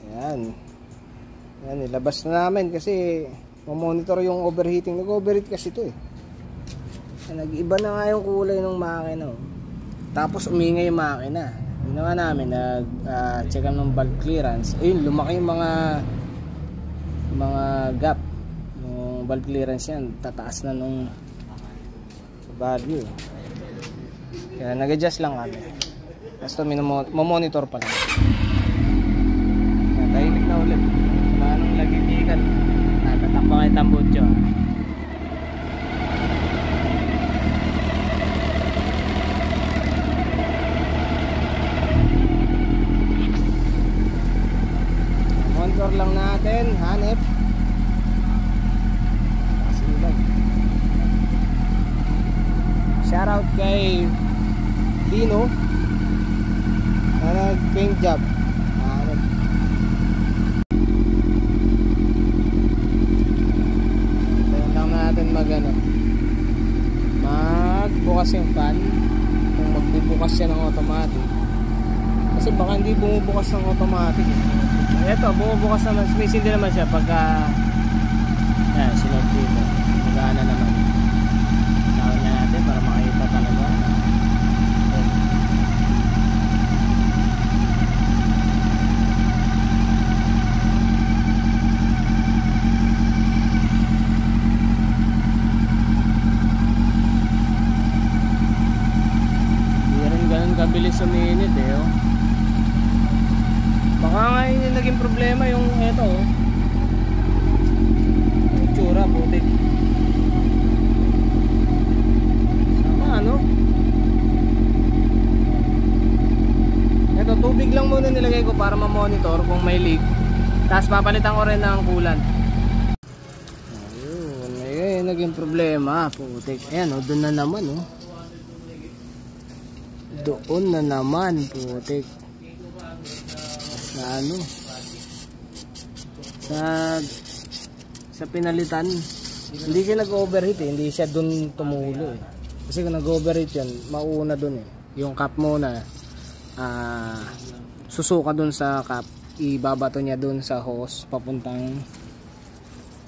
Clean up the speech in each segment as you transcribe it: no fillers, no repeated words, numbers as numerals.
Yan. Yan, nilabas na namin kasi mamonitor yung overheating. Nag-overheat kasi ito eh. Nag-iba na nga yung kulay ng makina. Tapos umingay yung makina. Ginawa namin, nag-check ng valve clearance. Ayun, lumaki yung mga gap. Yung valve clearance yan, tataas na nung value. Kaya nag-adjust lang kami. Tapos ito, mamonitor pa lang. Tahimik na ulit. Wala nang lagitikan. Natatakpa kayo tambutso. Monitor lang natin, hanip. Kasilag. Shoutout kay Dino na nag-paint job. Magbukas yung fan kung magbubukas siya ng automatic, kasi baka hindi bumubukas ng automatic. Ito, bumubukas naman, sumisindi naman siya pagka yan, sinod dito, magana naman. Tawag niya natin para makita talaga. Kabilis uminit eh, oh. Baka nga yun yung naging problema, yung eto, oh. Yung tsura, putik. Sama, ano? Eto, tubig lang muna nilagay ko para ma-monitor kung may leak. Tapos papalitan ko rin ng coolant. Ayun, ayun, naging problema, putik. Ayan, oh, dun na naman, oh. Doon na naman, putik. Sa ano, sa pinalitan. Hindi siya nag-overheat eh. Hindi siya doon tumulo eh. Kasi kung nag-overheat yan, mauuna doon eh. Yung cap muna, susuka doon sa cap, ibabato niya doon sa hose papuntang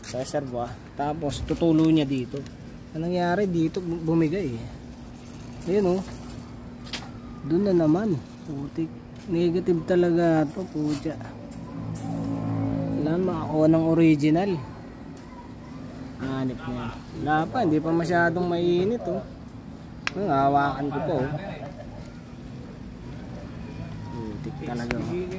sa reservoir. Tapos tutulo niya dito. Anong nangyari dito? Bumigay eh. Ayun oh. Doon na naman, putik. Negative talaga ito, putya. Wala makakuha ng original. Hanip niya. Wala pa, hindi pa masyadong mainit, oh. Hawakan ko po, oh. Putik talaga, oh.